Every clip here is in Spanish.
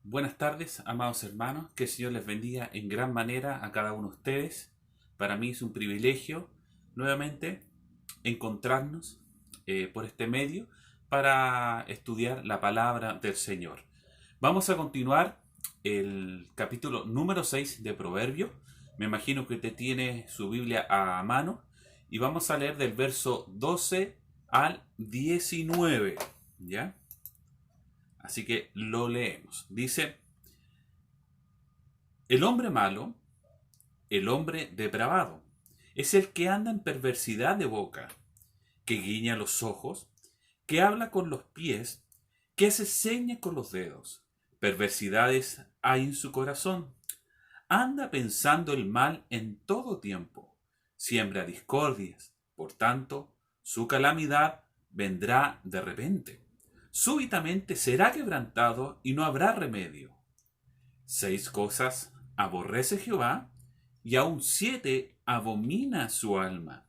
Buenas tardes, amados hermanos. Que el Señor les bendiga en gran manera a cada uno de ustedes. Para mí es un privilegio nuevamente encontrarnos por este medio para estudiar la palabra del Señor. Vamos a continuar el capítulo número 6 de Proverbios. Me imagino que usted tiene su Biblia a mano y vamos a leer del verso 12 al 19. ¿Ya? Así que lo leemos. Dice: el hombre malo, el hombre depravado, es el que anda en perversidad de boca, que guiña los ojos, que habla con los pies, que hace señas con los dedos. Perversidades hay en su corazón. Anda pensando el mal en todo tiempo. Siembra discordias. Por tanto, su calamidad vendrá de repente. Súbitamente será quebrantado y no habrá remedio. 6 cosas aborrece Jehová, y aun 7 abomina su alma: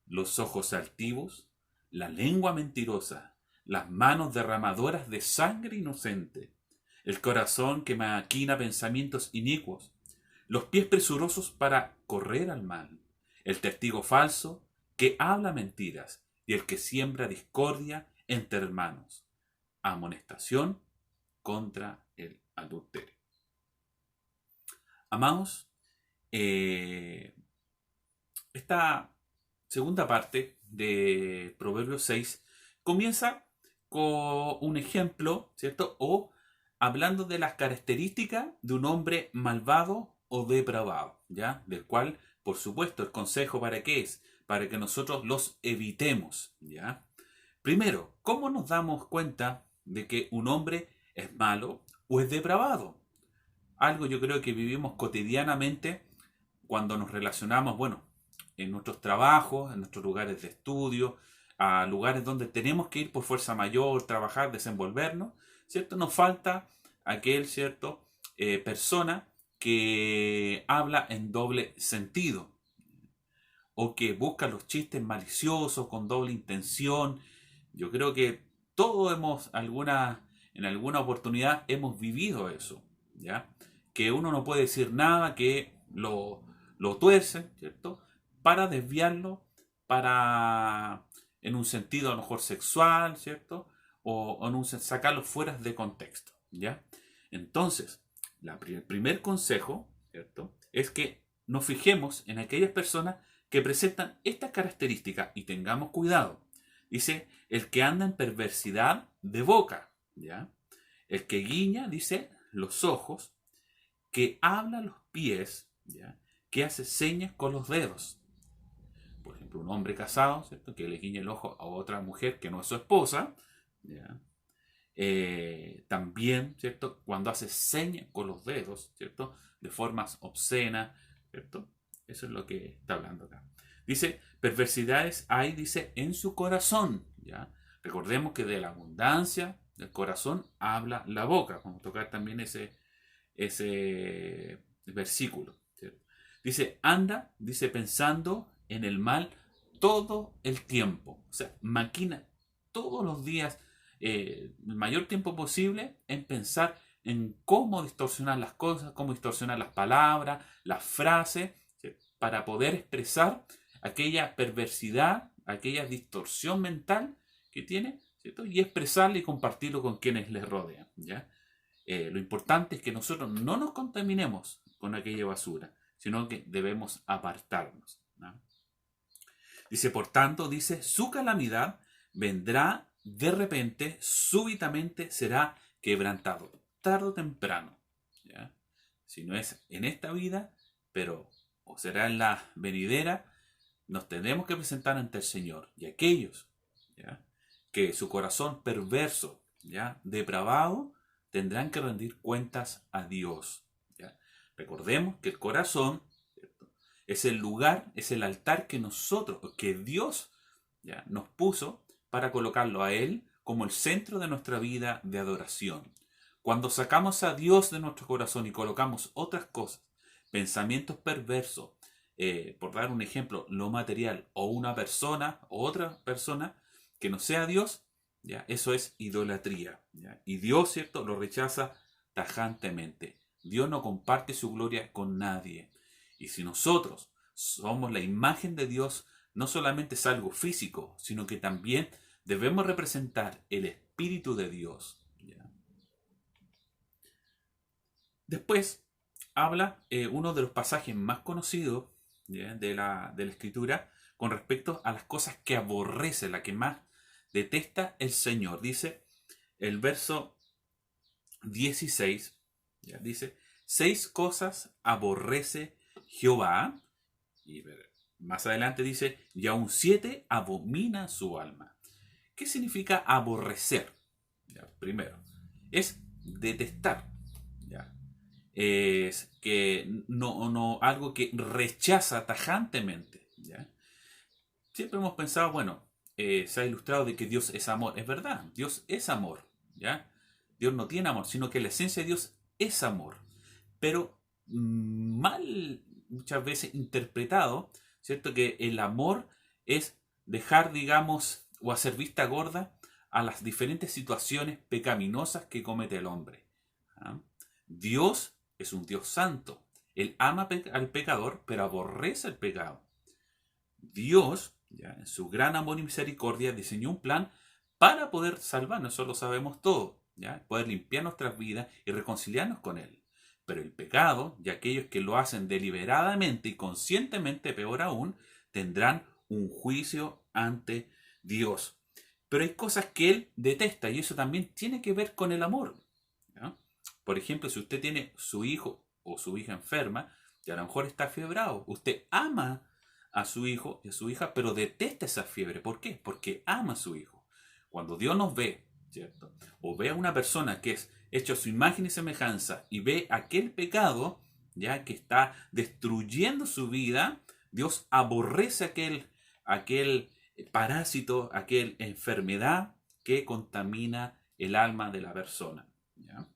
los ojos altivos, la lengua mentirosa, las manos derramadoras de sangre inocente, el corazón que maquina pensamientos inicuos, los pies presurosos para correr al mal, el testigo falso que habla mentiras, y el que siembra discordia entre hermanos. Amonestación contra el adulterio. Amados, esta segunda parte de Proverbios 6 comienza con un ejemplo, ¿cierto? O hablando de las características de un hombre malvado o depravado, ¿ya? Del cual, por supuesto, el consejo ¿para qué es? Para que nosotros los evitemos, ¿ya? Primero, ¿cómo nos damos cuenta de que un hombre es malo o es depravado? Algo yo creo que vivimos cotidianamente cuando nos relacionamos, bueno, en nuestros trabajos, en nuestros lugares de estudio, a lugares donde tenemos que ir por fuerza mayor, trabajar, desenvolvernos, ¿cierto? Nos falta aquel, ¿cierto? Persona que habla en doble sentido o que busca los chistes maliciosos con doble intención. Yo creo que todos en alguna oportunidad hemos vivido eso, ¿ya? Que uno no puede decir nada, que lo tuerce, ¿cierto? Para desviarlo, para, en un sentido a lo mejor sexual, ¿cierto? O en sacarlo fuera de contexto, ¿ya? Entonces, el primer consejo, ¿cierto? Es que nos fijemos en aquellas personas que presentan estas características y tengamos cuidado. Dice, el que anda en perversidad de boca, ¿ya? El que guiña, dice, los ojos, que habla los pies, ¿ya? Que hace señas con los dedos. Por ejemplo, un hombre casado, ¿cierto? Que le guiña el ojo a otra mujer que no es su esposa, ¿ya? También, ¿cierto? Cuando hace señas con los dedos, ¿cierto? De formas obscenas, ¿cierto? Eso es lo que está hablando acá. Dice, perversidades hay, dice, en su corazón, ¿ya? Recordemos que de la abundancia del corazón habla la boca. Vamos a tocar también ese versículo, ¿cierto? Dice, anda, dice, pensando en el mal todo el tiempo. O sea, maquina todos los días el mayor tiempo posible en pensar en cómo distorsionar las cosas, cómo distorsionar las palabras, las frases, ¿sí? Para poder expresar aquella perversidad, aquella distorsión mental que tiene, ¿cierto? Y expresarla y compartirlo con quienes les rodean, ¿ya? Lo importante es que nosotros no nos contaminemos con aquella basura, sino que debemos apartarnos, ¿no? Dice, por tanto, dice, su calamidad vendrá de repente, súbitamente será quebrantado, tarde o temprano, ¿ya? Si no es en esta vida, pero o será en la venidera, nos tendremos que presentar ante el Señor. Y aquellos, ¿ya? Que su corazón perverso, ¿ya? Depravado, tendrán que rendir cuentas a Dios, ¿ya? Recordemos que el corazón, ¿cierto? Es el lugar, es el altar que nosotros, que Dios, ¿ya? Nos puso para colocarlo a Él como el centro de nuestra vida de adoración. Cuando sacamos a Dios de nuestro corazón y colocamos otras cosas, pensamientos perversos, por dar un ejemplo, lo material, o una persona, o otra persona, que no sea Dios, ¿ya? Eso es idolatría, ¿ya? Y Dios, ¿cierto?, lo rechaza tajantemente. Dios no comparte su gloria con nadie. Y si nosotros somos la imagen de Dios, no solamente es algo físico, sino que también debemos representar el Espíritu de Dios. ¿Ya? Después habla uno de los pasajes más conocidos, ¿ya?, de la Escritura con respecto a las cosas que aborrece, la que más detesta el Señor. Dice el verso 16, ¿ya?, dice: 6 cosas aborrece Jehová. Y más adelante dice: y aún 7 abomina su alma. ¿Qué significa aborrecer? ¿Ya? Primero, es detestar. ¿Ya? Es que no algo que rechaza tajantemente. ¿Ya? Siempre hemos pensado, bueno, se ha ilustrado de que Dios es amor. Es verdad, Dios es amor. ¿Ya? Dios no tiene amor, sino que la esencia de Dios es amor. Pero mal muchas veces interpretado, ¿cierto? Que el amor es dejar, digamos, o hacer vista gorda a las diferentes situaciones pecaminosas que comete el hombre. ¿Ah? Dios es un Dios santo. Él ama al pecador, pero aborrece el pecado. Dios, ya, en su gran amor y misericordia, diseñó un plan para poder salvarnos, eso lo sabemos todo, ¿ya? Poder limpiar nuestras vidas y reconciliarnos con Él. Pero el pecado, y aquellos que lo hacen deliberadamente y conscientemente, peor aún, tendrán un juicio ante Dios. Pero hay cosas que Él detesta y eso también tiene que ver con el amor. ¿Ya? Por ejemplo, si usted tiene su hijo o su hija enferma, y a lo mejor está fiebrado, usted ama a su hijo y a su hija, pero detesta esa fiebre. ¿Por qué? Porque ama a su hijo. Cuando Dios nos ve, ¿cierto?, o ve a una persona que es hecha a su imagen y semejanza y ve aquel pecado, ya que está destruyendo su vida, Dios aborrece aquel parásito, aquella enfermedad que contamina el alma de la persona. ¿Ya?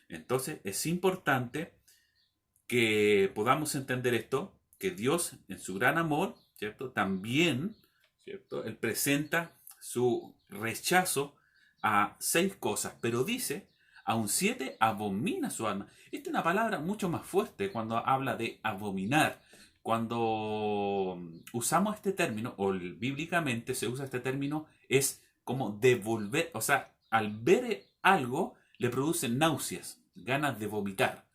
Entonces es importante que podamos entender esto, que Dios en su gran amor, ¿cierto?, también, ¿cierto?, Él presenta su rechazo a 6 cosas, pero dice: aun 7 abomina su alma. Esta es una palabra mucho más fuerte cuando habla de abominar. Cuando usamos este término, o bíblicamente se usa este término, es como devolver, o sea, al ver algo le produce náuseas, ganas de vomitar.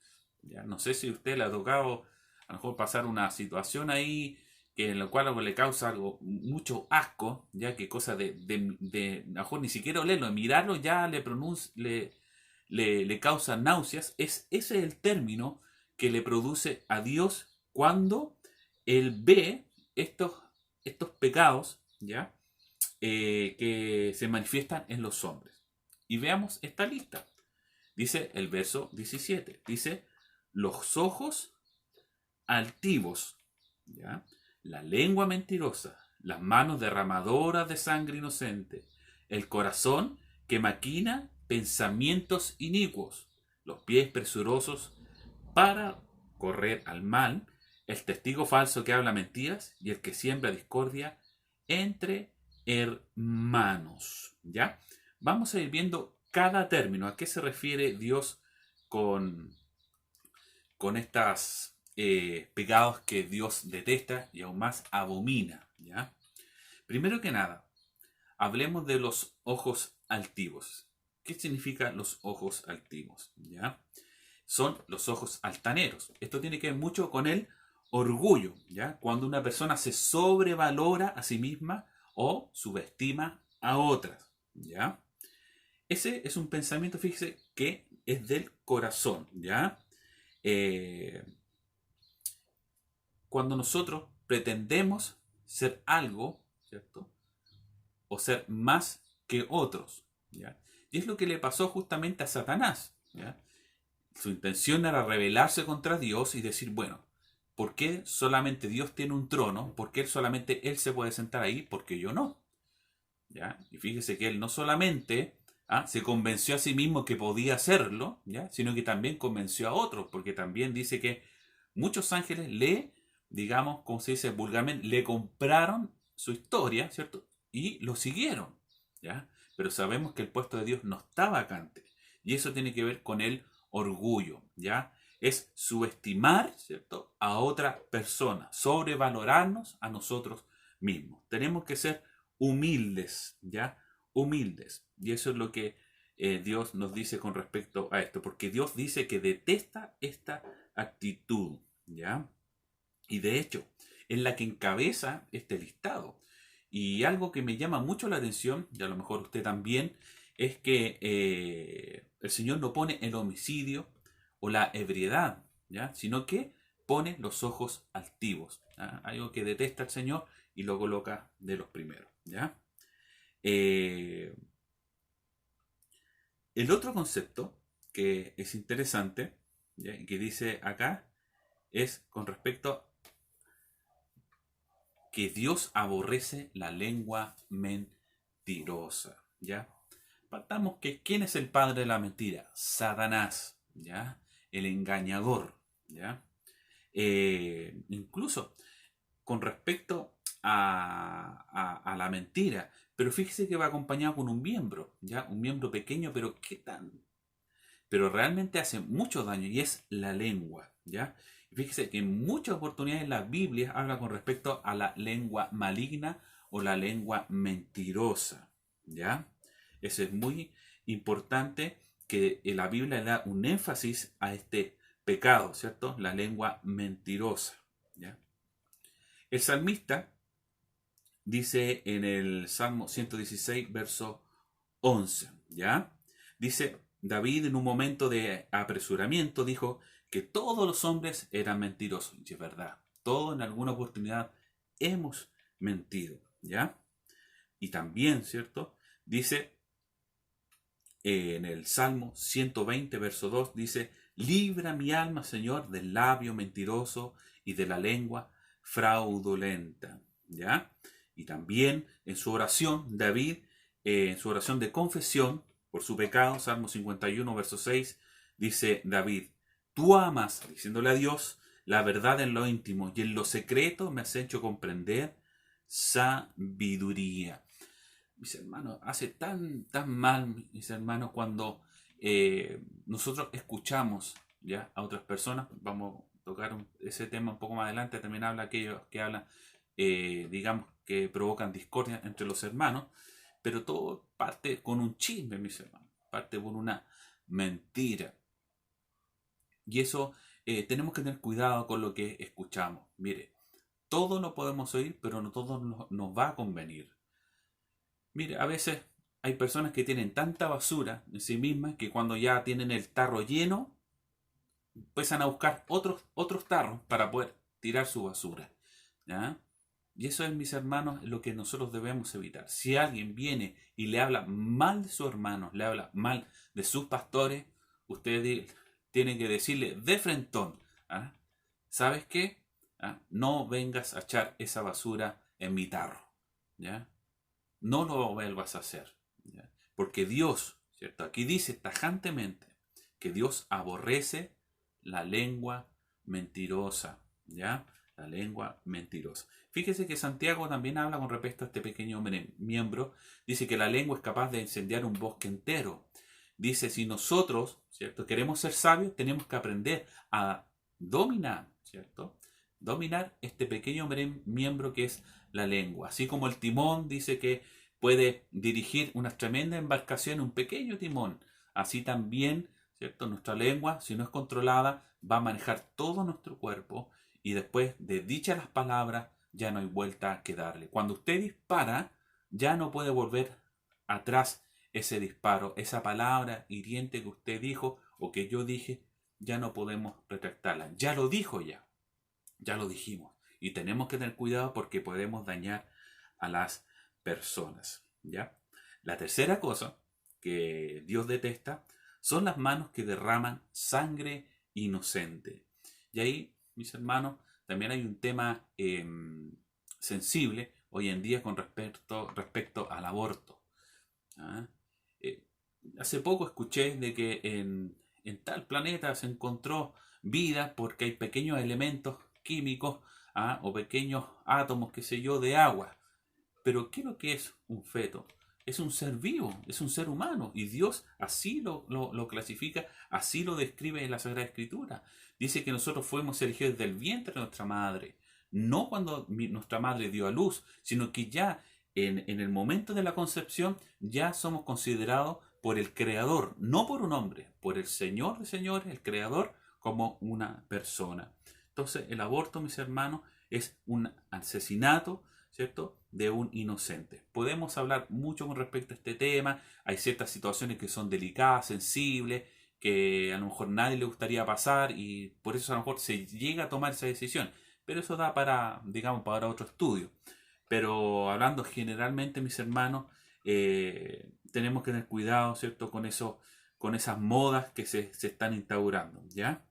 ¿Ya? No sé si a usted le ha tocado a lo mejor pasar una situación ahí que en la cual algo le causa algo mucho asco, ya que cosa a lo mejor ni siquiera olerlo, de mirarlo ya le causa náuseas. Ese es el término que le produce a Dios cuando Él ve estos pecados, ¿ya? Que se manifiestan en los hombres. Y veamos esta lista. Dice el verso 17, dice: los ojos altivos, ¿ya?, la lengua mentirosa, las manos derramadoras de sangre inocente, el corazón que maquina pensamientos inicuos, los pies presurosos para correr al mal, el testigo falso que habla mentiras y el que siembra discordia entre hermanos. ¿Ya? Vamos a ir viendo cada término, a qué se refiere Dios con estos pecados que Dios detesta y aún más abomina. ¿Ya? Primero que nada, hablemos de los ojos altivos. ¿Qué significan los ojos altivos? ¿Ya? Son los ojos altaneros. Esto tiene que ver mucho con el orgullo, ¿ya? Cuando una persona se sobrevalora a sí misma o subestima a otras, ¿ya? Ese es un pensamiento, fíjese, que es del corazón, ¿ya? Cuando nosotros pretendemos ser algo, ¿cierto?, o ser más que otros, ¿ya? Y es lo que le pasó justamente a Satanás, ¿ya? Su intención era rebelarse contra Dios y decir: bueno, ¿por qué solamente Dios tiene un trono? ¿Por qué solamente Él se puede sentar ahí? Porque yo no. ¿Ya? Y fíjese que Él no solamente se convenció a sí mismo que podía hacerlo, ¿ya?, sino que también convenció a otros, porque también dice que muchos ángeles digamos, como se dice vulgarmente, le compraron su historia, ¿cierto? Y lo siguieron, ¿ya? Pero sabemos que el puesto de Dios no está vacante. Y eso tiene que ver con el orgullo, ¿ya? Es subestimar, ¿cierto?, a otra persona, sobrevalorarnos a nosotros mismos. Tenemos que ser humildes, ¿ya? Humildes. Y eso es lo que Dios nos dice con respecto a esto, porque Dios dice que detesta esta actitud, ¿ya? Y de hecho, es la que encabeza este listado. Y algo que me llama mucho la atención, y a lo mejor usted también, es que el Señor no pone el homicidio o la ebriedad, ¿ya? Sino que pone los ojos altivos, ¿ya? Algo que detesta el Señor y lo coloca de los primeros, ¿ya? Eh, el otro concepto que es interesante, ¿ya?, y que dice acá, es con respecto que Dios aborrece la lengua mentirosa, ¿ya? Partamos que ¿quién es el padre de la mentira? Satanás, ¿ya? El engañador, ¿ya? Incluso con respecto a la mentira, pero fíjese que va acompañado con un miembro, ¿ya? Un miembro pequeño, pero ¿qué tan? Pero realmente hace mucho daño y es la lengua, ¿ya? Fíjese que en muchas oportunidades la Biblia habla con respecto a la lengua maligna o la lengua mentirosa, ¿ya? Eso es muy importante, que la Biblia le da un énfasis a este pecado, ¿cierto? La lengua mentirosa, ¿ya? El salmista dice en el Salmo 116, verso 11, ¿ya? Dice, David en un momento de apresuramiento dijo que todos los hombres eran mentirosos. Y es verdad, todos en alguna oportunidad hemos mentido, ¿ya? Y también, ¿cierto? Dice en el Salmo 120, verso 2, dice, libra mi alma, Señor, del labio mentiroso y de la lengua fraudulenta, ¿ya? Y también en su oración, David, en su oración de confesión por su pecado, Salmo 51, verso 6, dice David, tú amas, diciéndole a Dios, la verdad en lo íntimo y en lo secreto me has hecho comprender sabiduría. Mis hermanos, hace tan mal, mis hermanos, cuando nosotros escuchamos, ¿ya?, a otras personas. Vamos a tocar ese tema un poco más adelante. También habla aquellos que hablan, digamos, que provocan discordia entre los hermanos, pero todo parte con un chisme, mis hermanos, parte por una mentira. Y eso tenemos que tener cuidado con lo que escuchamos. Mire, todo lo podemos oír, pero no todo nos va a convenir. Mire, a veces hay personas que tienen tanta basura en sí mismas que cuando ya tienen el tarro lleno, empiezan a buscar otros tarros para poder tirar su basura, ¿ya? Y eso es, mis hermanos, lo que nosotros debemos evitar. Si alguien viene y le habla mal de su hermano, le habla mal de sus pastores, usted tiene que decirle de frentón, ¿ah? ¿Sabes qué? ¿Ah? No vengas a echar esa basura en mi tarro, ¿ya? No lo vuelvas a hacer, ¿ya? Porque Dios, ¿cierto? Aquí dice tajantemente que Dios aborrece la lengua mentirosa, ¿ya? La lengua mentirosa. Fíjese que Santiago también habla con respecto a este pequeño miembro. Dice que la lengua es capaz de incendiar un bosque entero. Dice, si nosotros, ¿cierto?, queremos ser sabios, tenemos que aprender a dominar, ¿cierto? Dominar este pequeño miembro que es la lengua. Así como el timón dice que puede dirigir una tremenda embarcación, un pequeño timón. Así también, ¿cierto?, nuestra lengua, si no es controlada, va a manejar todo nuestro cuerpo y después de dichas las palabras ya no hay vuelta que darle. Cuando usted dispara, ya no puede volver atrás ese disparo, esa palabra hiriente que usted dijo o que yo dije, ya no podemos retractarla. Ya lo dijo ya lo dijimos. Y tenemos que tener cuidado porque podemos dañar a las personas, ¿ya? La tercera cosa que Dios detesta son las manos que derraman sangre inocente. Y ahí, mis hermanos, también hay un tema sensible hoy en día con respecto al aborto, ¿ah? Eh, Hace poco escuché de que en tal planeta se encontró vida porque hay pequeños elementos químicos, ¿ah?, o pequeños átomos, qué sé yo, de agua. Pero ¿qué es lo que es un feto? es un ser vivo, es un ser humano. Y Dios así lo clasifica, así lo describe en la Sagrada Escritura. Dice que nosotros fuimos elegidos del vientre de nuestra madre. No cuando nuestra madre dio a luz, sino que ya en el momento de la concepción ya somos considerados por el Creador, no por un hombre, por el Señor de señores, el Creador, como una persona. Entonces el aborto, mis hermanos, es un asesinato, ¿cierto?, de un inocente. Podemos hablar mucho con respecto a este tema. Hay ciertas situaciones que son delicadas, sensibles, que a lo mejor nadie le gustaría pasar y por eso a lo mejor se llega a tomar esa decisión. Pero eso da para, digamos, para otro estudio. Pero hablando generalmente, mis hermanos, tenemos que tener cuidado, ¿cierto?, con esas modas que se están instaurando, ¿ya?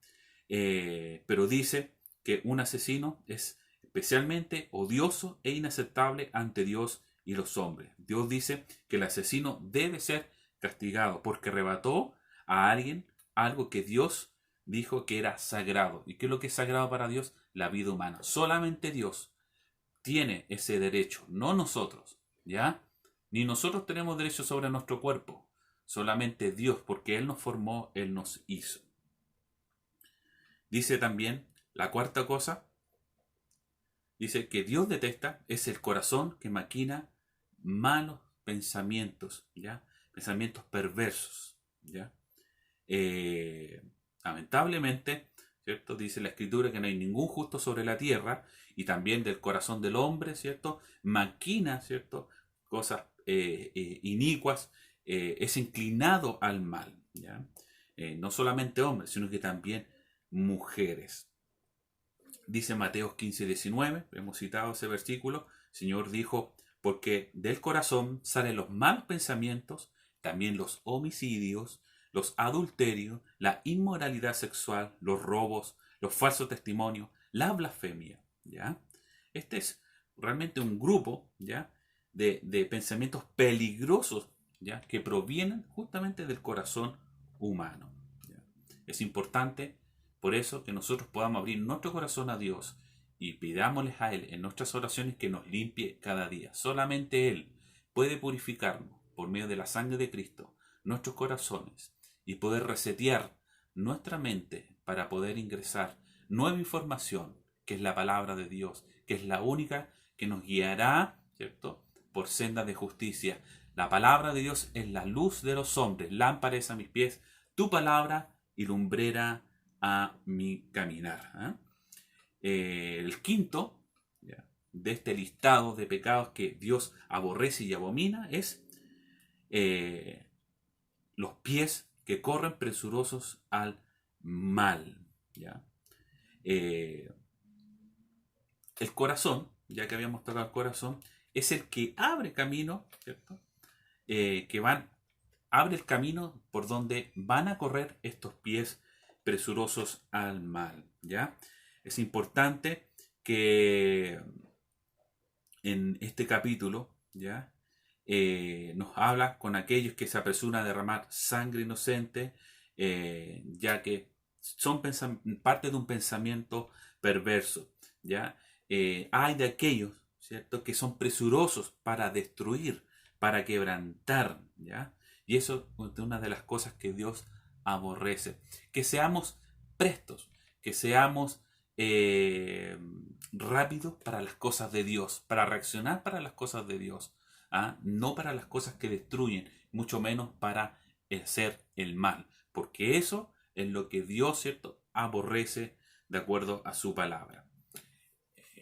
Pero dice que un asesino es especialmente odioso e inaceptable ante Dios y los hombres. Dios dice que el asesino debe ser castigado porque arrebató a alguien algo que Dios dijo que era sagrado. ¿Y qué es lo que es sagrado para Dios? La vida humana. Solamente Dios tiene ese derecho, no nosotros, ¿ya? Ni nosotros tenemos derecho sobre nuestro cuerpo, solamente Dios, porque Él nos formó, Él nos hizo. Dice también, la cuarta cosa, dice que Dios detesta es el corazón que maquina malos pensamientos, ¿ya? Pensamientos perversos, ¿ya? Lamentablemente, ¿cierto? Dice la Escritura que no hay ningún justo sobre la tierra, y también del corazón del hombre, ¿cierto?, maquina, ¿cierto?, cosas inicuas, es inclinado al mal, ¿ya? No solamente hombres, sino que también mujeres. Dice Mateo 15:19, hemos citado ese versículo, el Señor dijo, porque del corazón salen los malos pensamientos, también los homicidios, los adulterios, la inmoralidad sexual, los robos, los falsos testimonios, la blasfemia, ¿ya? Este es realmente un grupo, ¿ya?, de pensamientos peligrosos, ¿ya?, que provienen justamente del corazón humano, ¿ya? Es importante por eso que nosotros podamos abrir nuestro corazón a Dios y pidámosles a Él en nuestras oraciones que nos limpie cada día. Solamente Él puede purificarnos por medio de la sangre de Cristo, nuestros corazones, y poder resetear nuestra mente para poder ingresar nueva información, que es la palabra de Dios, que es la única que nos guiará, ¿cierto?, por sendas de justicia. La palabra de Dios es la luz de los hombres, lámpara es a mis pies, tu palabra y lumbrera a mi caminar. El quinto, ¿ya?, de este listado de pecados que Dios aborrece y abomina es los pies que corren presurosos al mal, ¿ya? El corazón, ya que habíamos tocado el corazón, es el que abre camino, ¿cierto? Abre el camino por donde van a correr estos pies presurosos al mal, ¿ya? Es importante que en este capítulo, ¿ya?, nos habla con aquellos que se apresuran a derramar sangre inocente, ya que son parte de un pensamiento perverso, ¿ya? Hay de aquellos, ¿cierto?, que son presurosos para destruir, para quebrantar, ¿ya? Y eso es una de las cosas que Dios aborrece. Que seamos prestos, que seamos rápidos para las cosas de Dios, para reaccionar para las cosas de Dios, no para las cosas que destruyen, mucho menos para hacer el mal, porque eso es lo que Dios, ¿cierto?, aborrece de acuerdo a su palabra.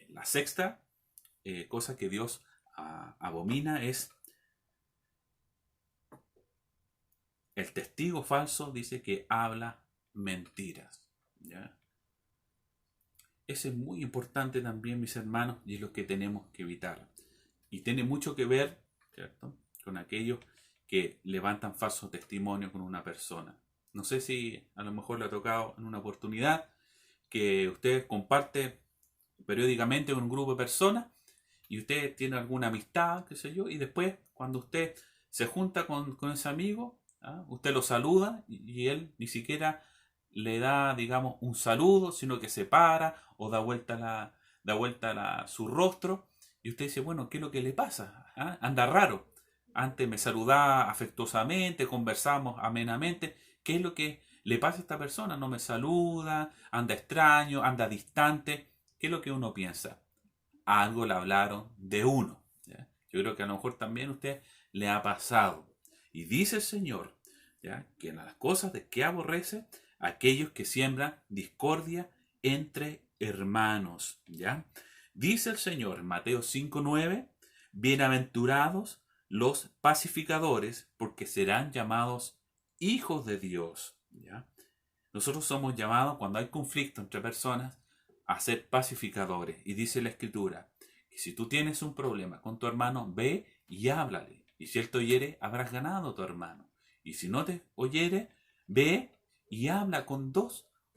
La sexta cosa que Dios abomina es el testigo falso, dice que habla mentiras, ¿ya? Eso es muy importante también, mis hermanos, y es lo que tenemos que evitar. Y tiene mucho que ver, ¿cierto?, con aquellos que levantan falsos testimonios con una persona. No sé si a lo mejor le ha tocado en una oportunidad que usted comparte periódicamente con un grupo de personas y usted tiene alguna amistad, qué sé yo, y después cuando usted se junta con ese amigo, usted lo saluda y él ni siquiera le da, digamos, un saludo, sino que se para o da vuelta su rostro y usted dice, bueno, ¿qué es lo que le pasa? Anda raro. antes me saludaba afectuosamente, conversamos amenamente. ¿Qué es lo que le pasa a esta persona? No me saluda, anda extraño, anda distante. ¿Qué es lo que uno piensa? Algo le hablaron de uno. ¿Ya? Yo creo que a lo mejor también a usted le ha pasado. Y dice el Señor, ¿ya?, que en las cosas de que aborrece aquellos que siembran discordia entre hermanos. ¿Ya? Dice el Señor en Mateo 5:9, bienaventurados los pacificadores, porque serán llamados hijos de Dios. ¿Ya? Nosotros somos llamados, cuando hay conflicto entre personas, a ser pacificadores. Y dice la Escritura que si tú tienes un problema con tu hermano, ve y háblale. Y si él te oyere, habrás ganado a tu hermano. Y si no te oyere, ve y habla con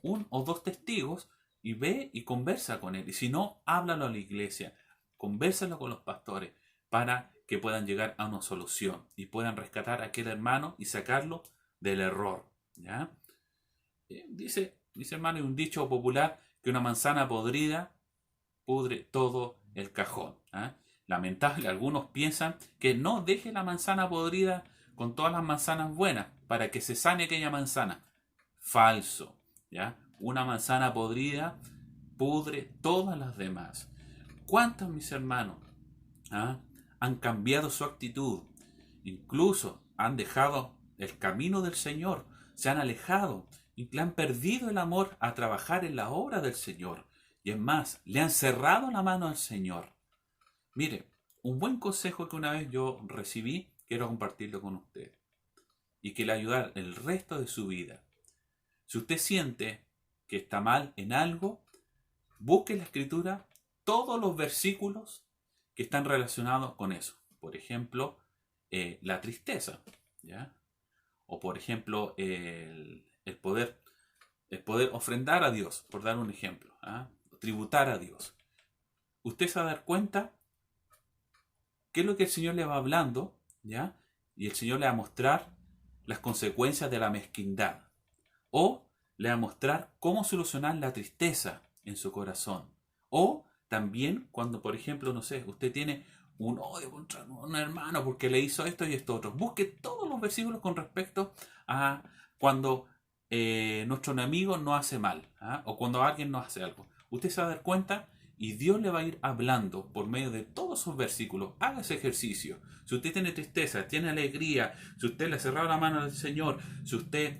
un o dos testigos, y ve y conversa con él. Y si no, háblalo a la iglesia, convérsalo con los pastores, para que puedan llegar a una solución y puedan rescatar a aquel hermano y sacarlo del error. ¿Ya? Dice hermano, hay un dicho popular que una manzana podrida pudre todo el cajón. Lamentable, algunos piensan que no, deje la manzana podrida con todas las manzanas buenas para que se sane aquella manzana. Falso. ¿Ya? Una manzana podrida pudre todas las demás. ¿Cuántos, mis hermanos, han cambiado su actitud? Incluso han dejado el camino del Señor, se han alejado y le han perdido el amor a trabajar en la obra del Señor. Y es más, le han cerrado la mano al Señor. Mire, un buen consejo que una vez yo recibí, quiero compartirlo con usted, y que le ayudará el resto de su vida. Si usted siente que está mal en algo, busque en la Escritura todos los versículos que están relacionados con eso. Por ejemplo, la tristeza, ¿ya? O por ejemplo, el poder ofrendar a Dios, por dar un ejemplo, tributar a Dios. Usted se va a dar cuenta qué es lo que el Señor le va hablando, ¿ya? Y el Señor le va a mostrar las consecuencias de la mezquindad. O le va a mostrar cómo solucionar la tristeza en su corazón. O también cuando, por ejemplo, no sé, usted tiene un odio contra un hermano porque le hizo esto y esto otro. Busque todos los versículos con respecto a cuando nuestro enemigo nos hace mal, o cuando alguien nos hace algo. Usted se va a dar cuenta y Dios le va a ir hablando por medio de todos esos versículos. Haga ese ejercicio. Si usted tiene tristeza, tiene alegría, si usted le ha cerrado la mano al Señor, si usted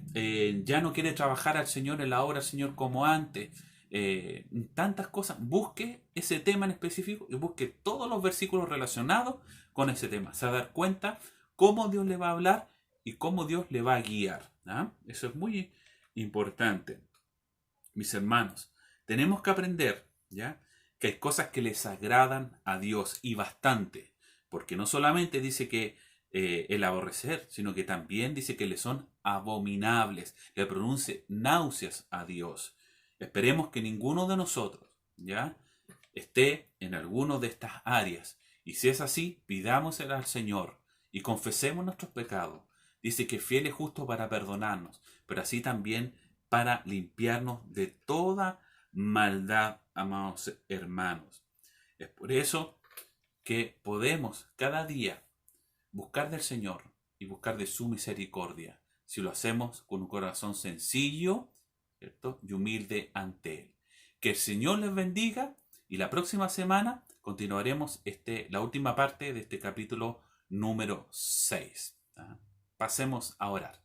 ya no quiere trabajar al Señor en la obra del Señor como antes, tantas cosas, busque ese tema en específico y busque todos los versículos relacionados con ese tema. Se va a dar cuenta cómo Dios le va a hablar y cómo Dios le va a guiar. Eso es muy importante. Mis hermanos, tenemos que aprender, ¿ya?, que hay cosas que les agradan a Dios, y bastante, porque no solamente dice que el aborrecer, sino que también dice que le son abominables, le produce náuseas a Dios. Esperemos que ninguno de nosotros, ¿ya?, esté en alguno de estas áreas, y si es así, pidámosela al Señor y confesemos nuestros pecados. Dice que fiel y justo para perdonarnos, pero así también para limpiarnos de toda maldad, amados hermanos. Es por eso que podemos cada día buscar del Señor y buscar de su misericordia, si lo hacemos con un corazón sencillo, ¿cierto?, y humilde ante Él. Que el Señor les bendiga, y la próxima semana continuaremos la última parte de este capítulo número 6. Pasemos a orar.